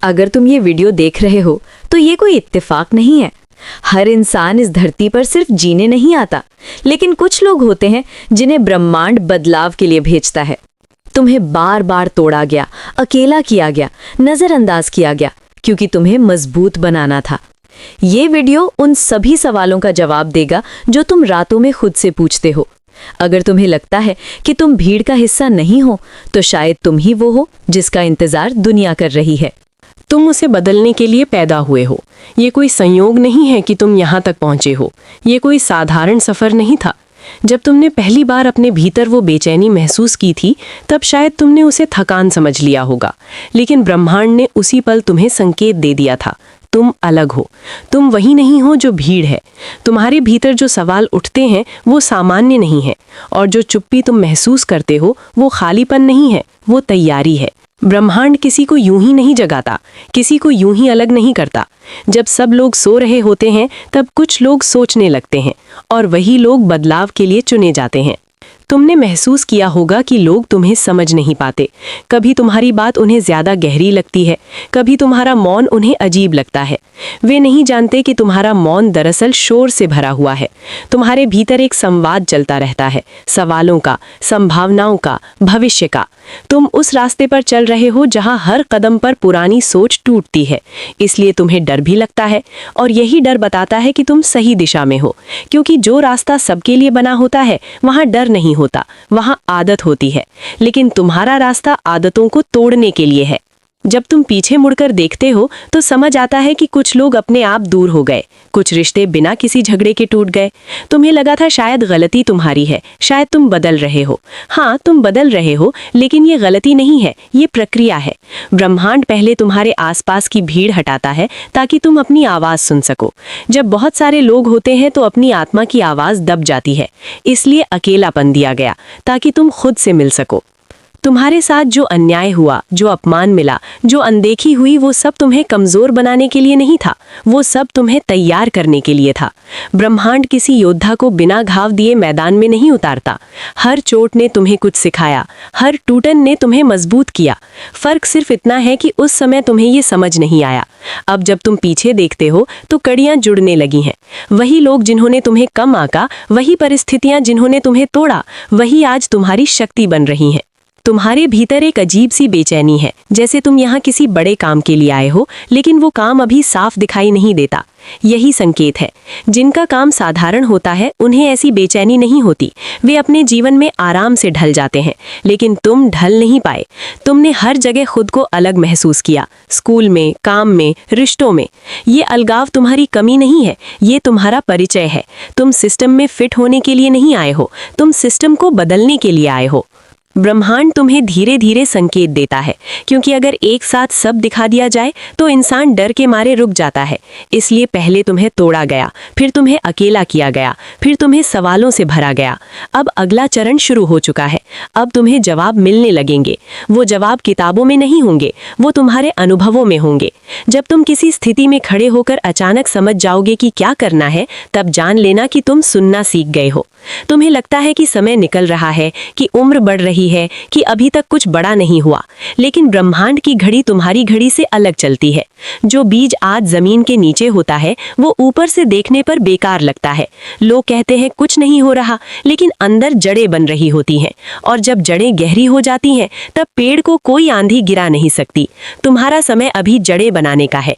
अगर तुम ये वीडियो देख रहे हो तो ये कोई इत्तेफाक नहीं है। हर इंसान इस धरती पर सिर्फ जीने नहीं आता, लेकिन कुछ लोग होते हैं जिन्हें ब्रह्मांड बदलाव के लिए भेजता है। तुम्हें बार बार तोड़ा गया, अकेला किया गया, नजरअंदाज किया गया, क्योंकि तुम्हें मजबूत बनाना था। ये वीडियो उन सभी सवालों का जवाब देगा जो तुम रातों में खुद से पूछते हो। अगर तुम्हें लगता है कि तुम भीड़ का हिस्सा नहीं हो, तो शायद तुम ही वो हो जिसका इंतजार दुनिया कर रही है। तुम उसे बदलने के लिए पैदा हुए हो। ये कोई संयोग नहीं है कि तुम यहाँ तक पहुँचे हो। ये कोई साधारण सफ़र नहीं था। जब तुमने पहली बार अपने भीतर वो बेचैनी महसूस की थी, तब शायद तुमने उसे थकान समझ लिया होगा, लेकिन ब्रह्मांड ने उसी पल तुम्हें संकेत दे दिया था। तुम अलग हो। तुम वही नहीं हो जो भीड़ है। तुम्हारे भीतर जो सवाल उठते हैं वो सामान्य नहीं है, और जो चुप्पी तुम महसूस करते हो वो खालीपन नहीं है, वो तैयारी है। ब्रह्मांड किसी को यूं ही नहीं जगाता, किसी को यूं ही अलग नहीं करता। जब सब लोग सो रहे होते हैं, तब कुछ लोग सोचने लगते हैं, और वही लोग बदलाव के लिए चुने जाते हैं। तुमने महसूस किया होगा कि लोग तुम्हें समझ नहीं पाते। कभी तुम्हारी बात उन्हें ज़्यादा गहरी लगती है, कभी तुम्हारा मौन उन्हें अजीब लगता है। वे नहीं जानते कि तुम्हारा मौन दरअसल शोर से भरा हुआ है। तुम्हारे भीतर एक संवाद चलता रहता है, सवालों का, संभावनाओं का, भविष्य का। तुम उस रास्ते पर चल रहे हो जहां हर कदम पर पुरानी सोच टूटती है, इसलिए तुम्हें डर भी लगता है, और यही डर बताता है कि तुम सही दिशा में हो। क्योंकि जो रास्ता सबके लिए बना होता है, वहां डर नहीं होता, वहां आदत होती है। लेकिन तुम्हारा रास्ता आदतों को तोड़ने के लिए है। जब तुम पीछे मुड़कर देखते हो तो समझ आता है कि कुछ लोग अपने आप दूर हो गए, कुछ रिश्ते बिना किसी झगड़े के टूट गए। तुम्हें लगा था शायद गलती तुम्हारी है, शायद तुम बदल रहे हो। हाँ, तुम बदल रहे हो, लेकिन ये गलती नहीं है, ये प्रक्रिया है। ब्रह्मांड पहले तुम्हारे आसपास की भीड़ हटाता है ताकि तुम अपनी आवाज़ सुन सको। जब बहुत सारे लोग होते हैं तो अपनी आत्मा की आवाज़ दब जाती है, इसलिए अकेलापन दिया गया ताकि तुम खुद से मिल सको। तुम्हारे साथ जो अन्याय हुआ, जो अपमान मिला, जो अनदेखी हुई, वो सब तुम्हें कमज़ोर बनाने के लिए नहीं था, वो सब तुम्हें तैयार करने के लिए था। ब्रह्मांड किसी योद्धा को बिना घाव दिए मैदान में नहीं उतारता। हर चोट ने तुम्हें कुछ सिखाया, हर टूटन ने तुम्हें मजबूत किया। फ़र्क सिर्फ इतना है कि उस समय तुम्हें ये समझ नहीं आया। अब जब तुम पीछे देखते हो तो कड़ियाँ जुड़ने लगी हैं। वही लोग जिन्होंने तुम्हें कम आंका, वही परिस्थितियाँ जिन्होंने तुम्हें तोड़ा, वही आज तुम्हारी शक्ति बन रही हैं। तुम्हारे भीतर एक अजीब सी बेचैनी है, जैसे तुम यहाँ किसी बड़े काम के लिए आए हो, लेकिन वो काम अभी साफ दिखाई नहीं देता। यही संकेत है। जिनका काम साधारण होता है उन्हें ऐसी बेचैनी नहीं होती। वे अपने जीवन में आराम से ढल जाते हैं, लेकिन तुम ढल नहीं पाए। तुमने हर जगह खुद को अलग महसूस किया, स्कूल में, काम में, रिश्तों में। ये अलगाव तुम्हारी कमी नहीं है, ये तुम्हारा परिचय है। तुम सिस्टम में फिट होने के लिए नहीं आए हो, तुम सिस्टम को बदलने के लिए आए हो। ब्रह्मांड तुम्हें धीरे धीरे संकेत देता है, क्योंकि अगर एक साथ सब दिखा दिया जाए तो इंसान डर के मारे रुक जाता है। इसलिए पहले तुम्हें तोड़ा गया, फिर तुम्हें अकेला किया गया, फिर तुम्हें सवालों से भरा गया। अब अगला चरण शुरू हो चुका है। अब तुम्हें जवाब मिलने लगेंगे। वो जवाब किताबों में नहीं होंगे, वो तुम्हारे अनुभवों में होंगे। जब तुम किसी स्थिति में खड़े होकर अचानक समझ जाओगे कि क्या करना है, तब जान लेना कि तुम सुनना सीख गए हो। तुम्हें लगता है कि समय निकल रहा है, कि उम्र बढ़ रही है, कि अभी तक कुछ बड़ा नहीं हुआ, लेकिन ब्रह्मांड की घड़ी तुम्हारी घड़ी से अलग चलती है। जो बीज आज जमीन के नीचे होता है वो ऊपर से देखने पर बेकार लगता है। लोग कहते हैं कुछ नहीं हो रहा, लेकिन अंदर जड़ें बन रही होती हैं, और जब जड़ें गहरी हो जाती हैं तब पेड़ को कोई आंधी गिरा नहीं सकती। तुम्हारा समय अभी जड़ें बनाने का है।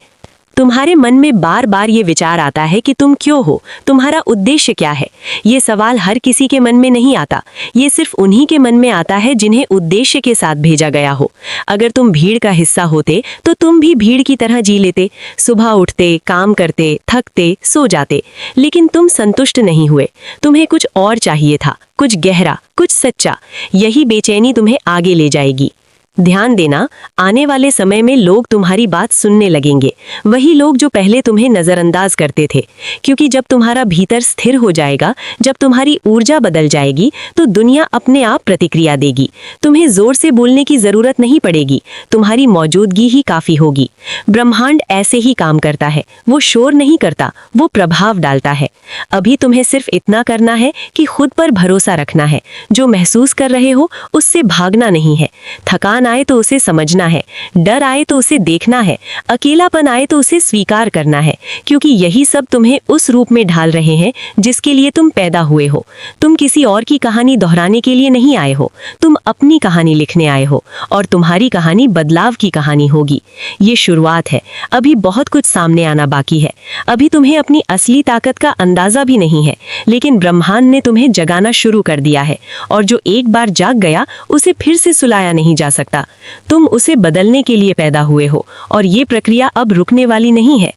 तुम्हारे मन में बार बार ये विचार आता है कि तुम क्यों हो, तुम्हारा उद्देश्य क्या है। ये सवाल हर किसी के मन में नहीं आता, ये सिर्फ उन्हीं के मन में आता है जिन्हें उद्देश्य के साथ भेजा गया हो। अगर तुम भीड़ का हिस्सा होते तो तुम भी भीड़ की तरह जी लेते, सुबह उठते, काम करते, थकते, सो जाते। लेकिन तुम संतुष्ट नहीं हुए, तुम्हें कुछ और चाहिए था, कुछ गहरा, कुछ सच्चा। यही बेचैनी तुम्हें आगे ले जाएगी। ध्यान देना, आने वाले समय में लोग तुम्हारी बात सुनने लगेंगे, वही लोग जो पहले तुम्हें नज़रअंदाज करते थे। क्योंकि जब तुम्हारा भीतर स्थिर हो जाएगा, जब तुम्हारी ऊर्जा बदल जाएगी, तो दुनिया अपने आप प्रतिक्रिया देगी। तुम्हें जोर से बोलने की ज़रूरत नहीं पड़ेगी, तुम्हारी मौजूदगी ही काफ़ी होगी। ब्रह्मांड ऐसे ही काम करता है, वो शोर नहीं करता, वो प्रभाव डालता है। अभी तुम्हें सिर्फ इतना करना है कि खुद पर भरोसा रखना है। जो महसूस कर रहे हो उससे भागना नहीं है। थकान आए तो उसे समझना है, डर आए तो उसे देखना है, अकेलापन आए तो उसे स्वीकार करना है, क्योंकि यही सब तुम्हें उस रूप में ढाल रहे हैं जिसके लिए तुम पैदा हुए हो। तुम किसी और की कहानी दोहराने के लिए नहीं आए हो, तुम अपनी कहानी लिखने आए हो, और तुम्हारी कहानी बदलाव की कहानी होगी। ये शुरुआत है, अभी बहुत कुछ सामने आना बाकी है। अभी तुम्हें अपनी असली ताकत का अंदाजा भी नहीं है, लेकिन ब्रह्मांड ने तुम्हें जगाना शुरू कर दिया है, और जो एक बार जाग गया उसे फिर से सुलाया नहीं जा सकता। तुम उसे बदलने के लिए पैदा हुए हो, और ये प्रक्रिया अब रुकने वाली नहीं है।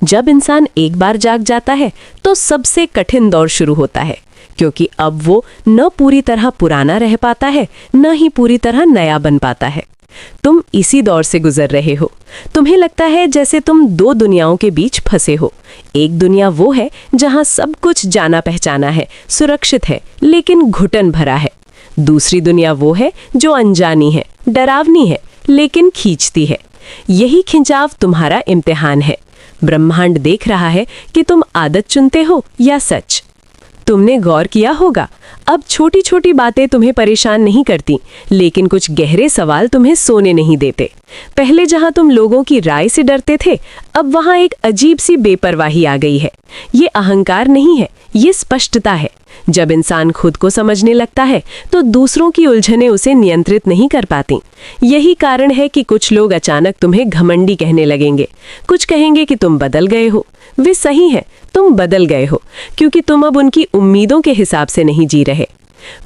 जब इंसान एक बार जाग जाता है तो सबसे कठिन दौर शुरू होता है, क्योंकि अब वो न पूरी तरह पुराना रह पाता है, न ही पूरी तरह नया बन पाता है। तुम इसी दौर से गुजर रहे हो। तुम्हें लगता है जैसे तुम दो दुनियाओं के बीच फंसे हो। एक दुनिया वो है जहां सब कुछ जाना पहचाना है, सुरक्षित है, लेकिन घुटन भरा है। दूसरी दुनिया वो है जो अनजानी है, डरावनी है, लेकिन खींचती है। यही खिंचाव तुम्हारा इम्तिहान है। ब्रह्मांड देख रहा है कि तुम आदत चुनते हो या सच। तुमने गौर किया होगा, अब छोटी छोटी बातें तुम्हें परेशान नहीं करती, लेकिन कुछ गहरे सवाल तुम्हें सोने नहीं देते। पहले जहां तुम लोगों की राय से डरते थे, अब वहां एक अजीब सी बेपरवाही आ गई है। ये अहंकार नहीं है, ये स्पष्टता है। जब इंसान खुद को समझने लगता है तो दूसरों की उलझनें उसे नियंत्रित नहीं कर पाती। यही कारण है कि कुछ लोग अचानक तुम्हें घमंडी कहने लगेंगे। कुछ कहेंगे कि तुम बदल गए हो। वे सही है, तुम बदल गए हो, क्योंकि तुम अब उनकी उम्मीदों के हिसाब से नहीं जी रहे।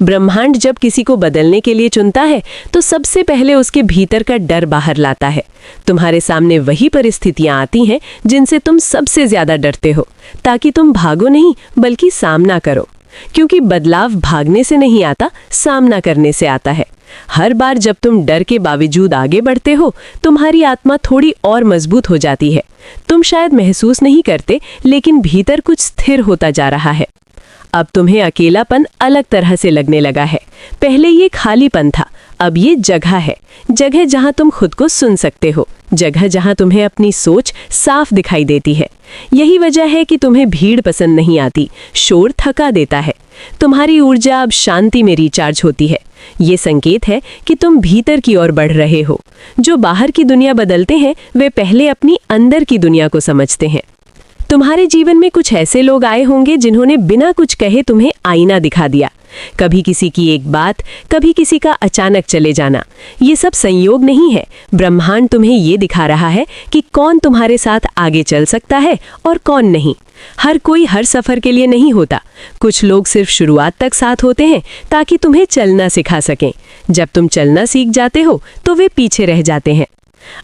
ब्रह्मांड जब किसी को बदलने के लिए चुनता है तो सबसे पहले उसके भीतर का डर बाहर लाता है। तुम्हारे सामने वही परिस्थितियां आती हैं जिनसे तुम सबसे ज्यादा डरते हो, ताकि तुम भागो नहीं बल्कि सामना करो। क्योंकि बदलाव भागने से नहीं आता, सामना करने से आता है। हर बार जब तुम डर के बावजूद आगे बढ़ते हो, तुम्हारी आत्मा थोड़ी और मजबूत हो जाती है। तुम शायद महसूस नहीं करते, लेकिन भीतर कुछ स्थिर होता जा रहा है। अब तुम्हें अकेलापन अलग तरह से लगने लगा है। पहले ये खालीपन था, अब ये जगह है। जगह जहां तुम खुद को सुन सकते हो, जगह जहां तुम्हें अपनी सोच साफ दिखाई देती है। यही वजह है कि तुम्हें भीड़ पसंद नहीं आती, शोर थका देता है। तुम्हारी ऊर्जा अब शांति में रिचार्ज होती है। ये संकेत है कि तुम भीतर की ओर बढ़ रहे हो। जो बाहर की दुनिया बदलते हैं, वे पहले अपनी अंदर की दुनिया को समझते हैं। तुम्हारे जीवन में कुछ ऐसे लोग आए होंगे जिन्होंने बिना कुछ कहे तुम्हें आईना दिखा दिया। कभी किसी की एक बात, कभी किसी का अचानक चले जाना। ये सब संयोग नहीं है। ब्रह्मांड तुम्हें ये दिखा रहा है कि कौन तुम्हारे साथ आगे चल सकता है और कौन नहीं। हर कोई हर सफर के लिए नहीं होता। कुछ लोग सिर्फ शुरुआत तक साथ होते हैं ताकि तुम्हें चलना सिखा सकें। जब तुम चलना सीख जाते हो तो वे पीछे रह जाते हैं।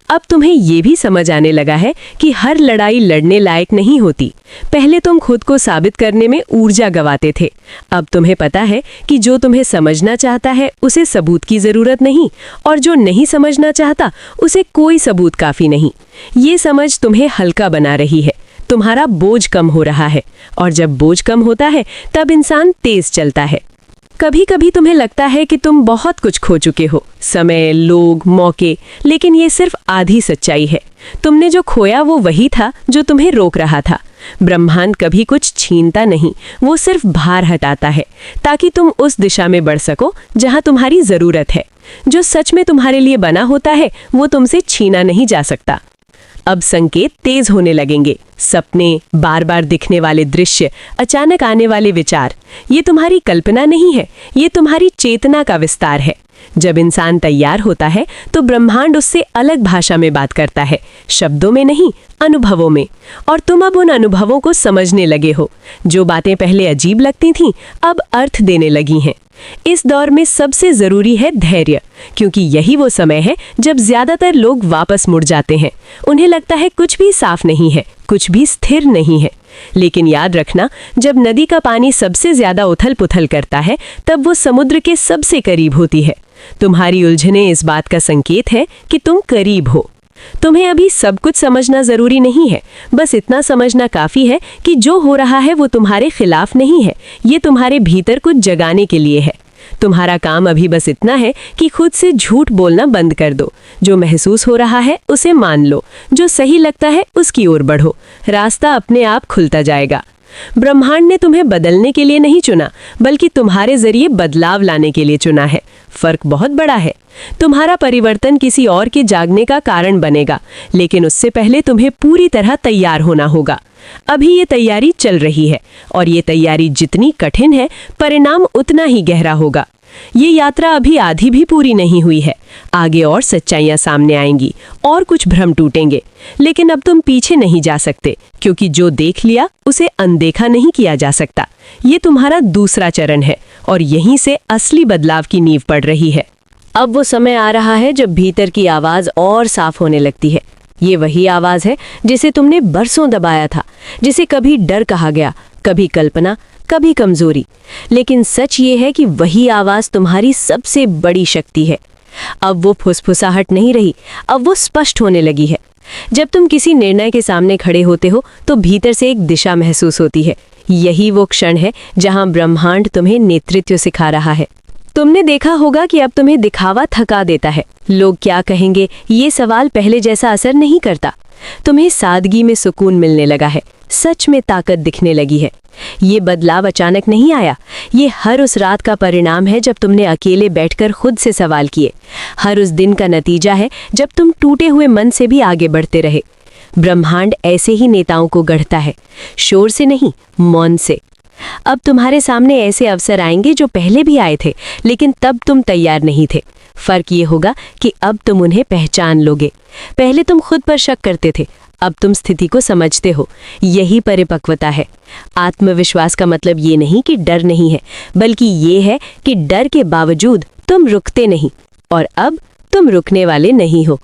अब तुम्हें ये भी समझ आने लगा है कि हर लड़ाई लड़ने लायक नहीं होती। पहले तुम खुद को साबित करने में ऊर्जा गंवाते थे। अब तुम्हें पता है कि जो तुम्हें समझना चाहता है उसे सबूत की जरूरत नहीं, और जो नहीं समझना चाहता उसे कोई सबूत काफी नहीं। ये समझ तुम्हें हल्का बना रही है। तुम्हारा बोझ कम हो रहा है, और जब बोझ कम होता है तब इंसान तेज चलता है। कभी कभी तुम्हें लगता है कि तुम बहुत कुछ खो चुके हो, समय, लोग, मौके, लेकिन ये सिर्फ आधी सच्चाई है। तुमने जो खोया वो वही था जो तुम्हें रोक रहा था। ब्रह्मांड कभी कुछ छीनता नहीं, वो सिर्फ भार हटाता है ताकि तुम उस दिशा में बढ़ सको जहां तुम्हारी जरूरत है। जो सच में तुम्हारे लिए बना होता है वो तुमसे छीना नहीं जा सकता। अब संकेत तेज होने लगेंगे। सपने, बार बार दिखने वाले दृश्य, अचानक आने वाले विचार, ये तुम्हारी कल्पना नहीं है, ये तुम्हारी चेतना का विस्तार है। जब इंसान तैयार होता है तो ब्रह्मांड उससे अलग भाषा में बात करता है, शब्दों में नहीं, अनुभवों में। और तुम अब उन अनुभवों को समझने लगे हो। जो बातें पहले अजीब लगती थीं, अब अर्थ देने लगी हैं। इस दौर में सबसे जरूरी है धैर्य, क्योंकि यही वो समय है जब ज्यादातर लोग वापस मुड़ जाते हैं। उन्हें लगता है कुछ भी साफ नहीं है, कुछ भी स्थिर नहीं है। लेकिन याद रखना, जब नदी का पानी सबसे ज्यादा उथल पुथल करता है तब वो समुद्र के सबसे करीब होती है। तुम्हारी उलझनें इस बात का संकेत है कि तुम करीब हो। तुम्हें अभी सब कुछ समझना जरूरी नहीं है, बस इतना समझना काफी है कि जो हो रहा है वो तुम्हारे खिलाफ नहीं है, ये तुम्हारे भीतर कुछ जगाने के लिए है। तुम्हारा काम अभी बस इतना है कि खुद से झूठ बोलना बंद कर दो। जो महसूस हो रहा है उसे मान लो, जो सही लगता है उसकी ओर बढ़ो। रास्ता अपने आप खुलता जाएगा। ब्रह्मांड ने तुम्हें बदलने के लिए नहीं चुना, बल्कि तुम्हारे जरिए बदलाव लाने के लिए चुना है। फर्क बहुत बड़ा है। तुम्हारा परिवर्तन किसी और के जागने का कारण बनेगा, लेकिन उससे पहले तुम्हें पूरी तरह तैयार होना होगा। अभी ये तैयारी चल रही है, और ये तैयारी जितनी कठिन है, परिणाम उतना ही गहरा होगा। ये यात्रा अभी आधी भी पूरी नहीं हुई है। आगे और सच्चाइयां सामने आएंगी और कुछ भ्रम टूटेंगे, लेकिन अब तुम पीछे नहीं जा सकते, क्योंकि जो देख लिया उसे अनदेखा नहीं किया जा सकता। ये तुम्हारा दूसरा चरण है, और यहीं से असली बदलाव की नींव पड़ रही है। अब वो समय आ रहा है जब भीतर की आवाज और साफ होने लगती है। ये वही आवाज है जिसे तुमने बरसों दबाया था, जिसे कभी डर कहा गया, कभी कल्पना, कभी कमजोरी। लेकिन सच ये है कि वही आवाज तुम्हारी सबसे बड़ी शक्ति है। अब वो फुसफुसाहट नहीं रही, अब वो स्पष्ट होने लगी है। जब तुम किसी निर्णय के सामने खड़े होते हो तो भीतर से एक दिशा महसूस होती है। यही वो क्षण है जहां ब्रह्मांड तुम्हें नेतृत्व सिखा रहा है। तुमने देखा होगा कि अब तुम्हें दिखावा थका देता है। लोग क्या कहेंगे, ये सवाल पहले जैसा असर नहीं करता। तुम्हें सादगी में सुकून मिलने लगा है, सच में ताकत दिखने लगी है। ये बदलाव अचानक नहीं आया, ये हर उस रात का परिणाम है जब तुमने अकेले बैठकर खुद से सवाल किए। हर उस दिन का नतीजा है जब तुम टूटे हुए मन से भी आगे बढ़ते रहे। ब्रह्मांड ऐसे ही नेताओं को गढ़ता है, शोर से नहीं, मौन से। अब तुम्हारे सामने ऐसे अवसर आएंगे जो पहले भी आए थे, लेकिन तब तुम तैयार नहीं थे। फर्क ये होगा कि अब तुम उन्हें पहचान लोगे। पहले तुम खुद पर शक करते थे, अब तुम स्थिति को समझते हो। यही परिपक्वता है। आत्मविश्वास का मतलब ये नहीं कि डर नहीं है, बल्कि ये है कि डर के बावजूद तुम रुकते नहीं, और अब तुम रुकने वाले नहीं हो।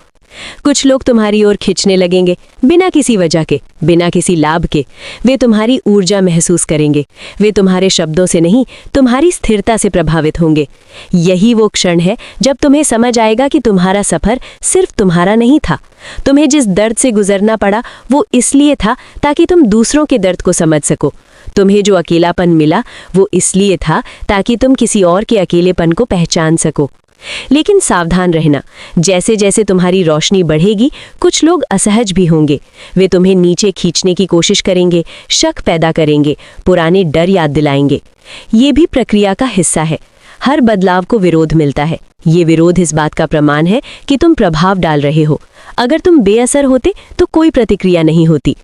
कुछ लोग तुम्हारी ओर खींचने लगेंगे, बिना किसी वजह के, बिना किसी लाभ के। वे तुम्हारी ऊर्जा महसूस करेंगे। वे तुम्हारे शब्दों से नहीं, तुम्हारी स्थिरता से प्रभावित होंगे। यही वो क्षण है जब तुम्हें समझ आएगा कि तुम्हारा सफर सिर्फ तुम्हारा नहीं था। तुम्हें जिस दर्द से गुजरना पड़ा वो इसलिए था ताकि तुम दूसरों के दर्द को समझ सको। तुम्हें जो अकेलापन मिला वो इसलिए था ताकि तुम किसी और के अकेलेपन को पहचान सको। लेकिन सावधान रहना, जैसे जैसे तुम्हारी रोशनी बढ़ेगी, कुछ लोग असहज भी होंगे। वे तुम्हें नीचे खींचने की कोशिश करेंगे, शक पैदा करेंगे, पुराने डर याद दिलाएंगे। ये भी प्रक्रिया का हिस्सा है। हर बदलाव को विरोध मिलता है। ये विरोध इस बात का प्रमाण है कि तुम प्रभाव डाल रहे हो। अगर तुम बेअसर होते तो कोई प्रतिक्रिया नहीं होती।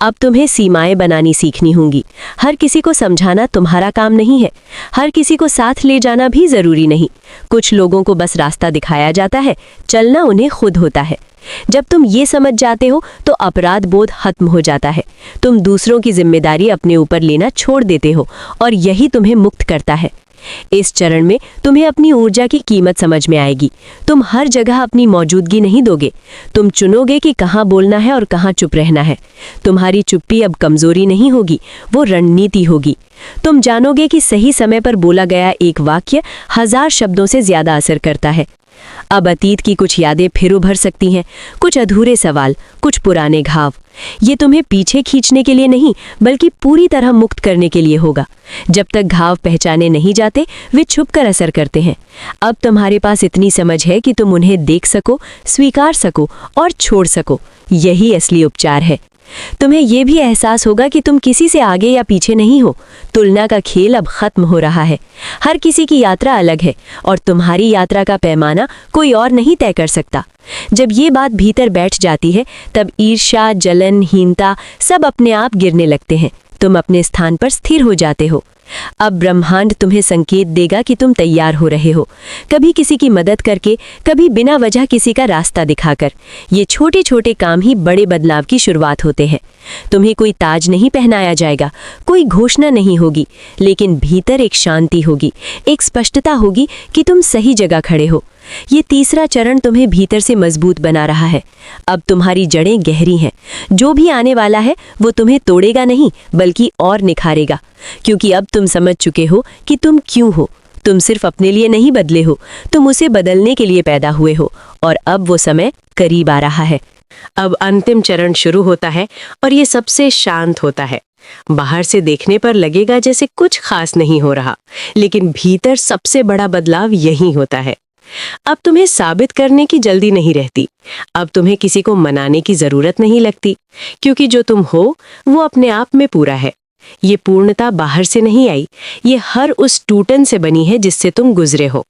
अब तुम्हें सीमाएं बनानी सीखनी होंगी। हर किसी को समझाना तुम्हारा काम नहीं है। हर किसी को साथ ले जाना भी जरूरी नहीं। कुछ लोगों को बस रास्ता दिखाया जाता है, चलना उन्हें खुद होता है। जब तुम ये समझ जाते हो तो अपराध बोध खत्म हो जाता है। तुम दूसरों की जिम्मेदारी अपने ऊपर लेना छोड़ देते हो, और यही तुम्हें मुक्त करता है। इस चरण में तुम्हें अपनी ऊर्जा की कीमत समझ में आएगी। तुम हर जगह अपनी मौजूदगी नहीं दोगे। तुम चुनोगे कि कहाँ बोलना है और कहाँ चुप रहना है। तुम्हारी चुप्पी अब कमजोरी नहीं होगी, वो रणनीति होगी। तुम जानोगे कि सही समय पर बोला गया एक वाक्य 1000 शब्दों से ज्यादा असर करता है। अब अतीत की कुछ यादें फिर उभर सकती हैं, कुछ अधूरे सवाल, कुछ पुराने घाव। ये तुम्हें पीछे खींचने के लिए नहीं, बल्कि पूरी तरह मुक्त करने के लिए होगा। जब तक घाव पहचाने नहीं जाते, वे छुपकर असर करते हैं। अब तुम्हारे पास इतनी समझ है कि तुम उन्हें देख सको, स्वीकार सको और छोड़ सको। यही असली उपचार है। तुम्हें यह भी एहसास होगा कि तुम किसी से आगे या पीछे नहीं हो। तुलना का खेल अब खत्म हो रहा है। हर किसी की यात्रा अलग है, और तुम्हारी यात्रा का पैमाना कोई और नहीं तय कर सकता। जब ये बात भीतर बैठ जाती है, तब ईर्ष्या, जलन, हीनता सब अपने आप गिरने लगते हैं। तुम अपने स्थान पर स्थिर हो जाते हो। अब ब्रह्मांड तुम्हें संकेत देगा कि तुम तैयार हो रहे हो, कभी किसी की मदद करके, कभी बिना वजह किसी का रास्ता दिखाकर। ये छोटे छोटे काम ही बड़े बदलाव की शुरुआत होते हैं। तुम्हें कोई ताज नहीं पहनाया जाएगा, कोई घोषणा नहीं होगी, लेकिन भीतर एक शांति होगी, एक स्पष्टता होगी कि तुम सही जगह खड़े हो। ये तीसरा चरण तुम्हें भीतर से मजबूत बना रहा है। अब तुम्हारी जड़ें गहरी हैं। जो भी आने वाला है वो तुम्हें तोड़ेगा नहीं, बल्कि और निखारेगा। क्योंकि अब तुम समझ चुके हो कि तुम क्यों हो। तुम सिर्फ अपने लिए नहीं बदले हो, तुम उसे बदलने के लिए पैदा हुए हो। और अब वो समय करीब आ रहा है। अब अंतिम चरण शुरू होता है, और ये सबसे शांत होता है। बाहर से देखने पर लगेगा जैसे कुछ खास नहीं हो रहा, लेकिन भीतर सबसे बड़ा बदलाव यही होता है। अब तुम्हें साबित करने की जल्दी नहीं रहती। अब तुम्हें किसी को मनाने की जरूरत नहीं लगती, क्योंकि जो तुम हो वो अपने आप में पूरा है। ये पूर्णता बाहर से नहीं आई, ये हर उस टूटन से बनी है जिससे तुम गुजरे हो।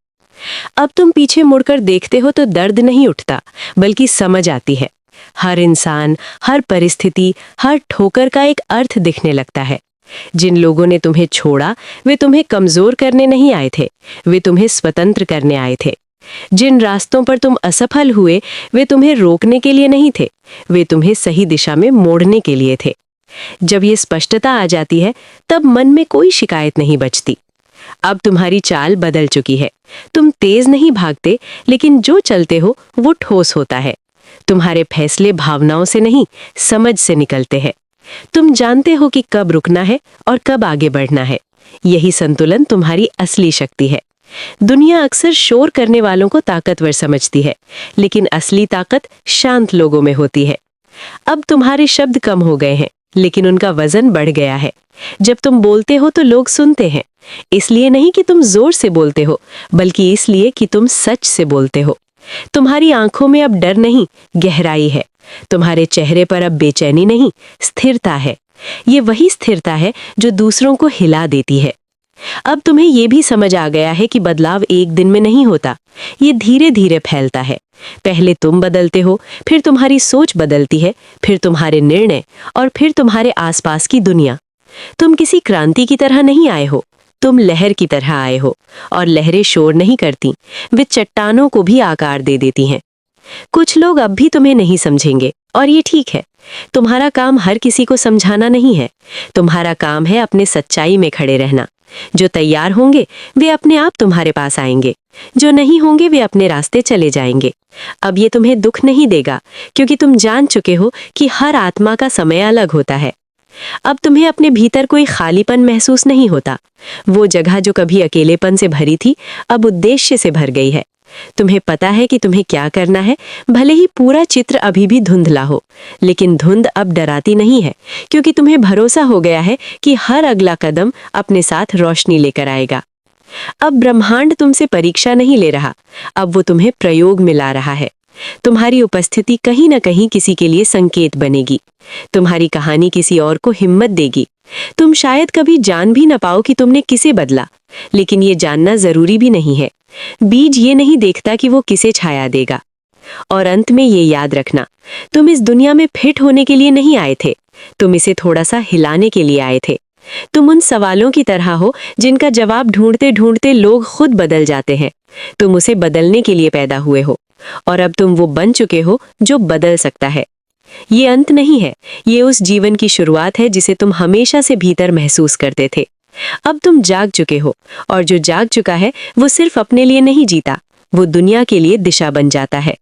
अब तुम पीछे मुड़कर देखते हो तो दर्द नहीं उठता, बल्कि समझ आती है। हर इंसान, हर परिस्थिति, हर ठोकर का एक अर्थ दिखने लगता है। जिन लोगों ने तुम्हें छोड़ा, वे तुम्हें कमजोर करने नहीं आए थे, वे तुम्हें स्वतंत्र करने आए थे। जिन रास्तों पर तुम असफल हुए, वे तुम्हें रोकने के लिए नहीं थे, वे तुम्हें सही दिशा में मोड़ने के लिए थे। जब ये स्पष्टता आ जाती है, तब मन में कोई शिकायत नहीं बचती। अब तुम्हारी चाल बदल चुकी है। तुम तेज नहीं भागते, लेकिन जो चलते हो वो ठोस होता है। तुम्हारे फैसले भावनाओं से नहीं, समझ से निकलते हैं। तुम जानते हो कि कब रुकना है और कब आगे बढ़ना है। यही संतुलन तुम्हारी असली शक्ति है। दुनिया अक्सर शोर करने वालों को ताकतवर समझती है, लेकिन असली ताकत शांत लोगों में होती है। अब तुम्हारे शब्द कम हो गए हैं, लेकिन उनका वजन बढ़ गया है। जब तुम बोलते हो तो लोग सुनते हैं, इसलिए नहीं कि तुम जोर से बोलते हो, बल्कि इसलिए कि तुम सच से बोलते हो। तुम्हारी आंखों में अब डर नहीं, गहराई है। तुम्हारे चेहरे पर अब बेचैनी नहीं, स्थिरता है। ये वही स्थिरता है जो दूसरों को हिला देती है। अब तुम्हें ये भी समझ आ गया है कि बदलाव एक दिन में नहीं होता, ये धीरे धीरे फैलता है। पहले तुम बदलते हो, फिर तुम्हारी सोच बदलती है, फिर तुम्हारे निर्णय, और फिर तुम्हारे आसपास की दुनिया। तुम किसी क्रांति की तरह नहीं आए हो, तुम लहर की तरह आए हो, और लहरें शोर नहीं करती, वे चट्टानों को भी आकार दे देती हैं। कुछ लोग अब भी तुम्हें नहीं समझेंगे, और ये ठीक है। तुम्हारा काम हर किसी को समझाना नहीं है, तुम्हारा काम है अपने सच्चाई में खड़े रहना। जो तैयार होंगे वे अपने आप तुम्हारे पास आएंगे, जो नहीं होंगे वे अपने रास्ते चले जाएंगे। अब ये तुम्हें दुख नहीं देगा, क्योंकि तुम जान चुके हो कि हर आत्मा का समय अलग होता है। अब तुम्हें अपने भीतर कोई खालीपन महसूस नहीं होता। वो जगह जो कभी अकेलेपन से भरी थी, अब उद्देश्य से भर गई है। तुम्हें पता है कि तुम्हें क्या करना है, भले ही पूरा चित्र अभी भी धुंधला हो, लेकिन धुंध अब डराती नहीं है, क्योंकि तुम्हें भरोसा हो गया है कि हर अगला कदम अपने साथ रोशनी लेकर आएगा। अब ब्रह्मांड तुमसे परीक्षा नहीं ले रहा, अब वो तुम्हें प्रयोग में ला रहा है। तुम्हारी उपस्थिति कहीं न कहीं किसी के लिए संकेत बनेगी। तुम्हारी कहानी किसी और को हिम्मत देगी। तुम शायद कभी जान भी न पाओ कि तुमने किसे बदला, लेकिन ये जानना जरूरी भी नहीं है। बीज ये नहीं देखता कि वो किसे छाया देगा। और अंत में ये याद रखना, तुम इस दुनिया में फिट होने के लिए नहीं आए थे, तुम इसे थोड़ा सा हिलाने के लिए आए थे। तुम उन सवालों की तरह हो जिनका जवाब ढूंढते ढूंढते लोग खुद बदल जाते हैं। तुम उसे बदलने के लिए पैदा हुए हो, और अब तुम वो बन चुके हो जो बदल सकता है। ये अंत नहीं है, ये उस जीवन की शुरुआत है जिसे तुम हमेशा से भीतर महसूस करते थे। अब तुम जाग चुके हो, और जो जाग चुका है वो सिर्फ अपने लिए नहीं जीता, वो दुनिया के लिए दिशा बन जाता है।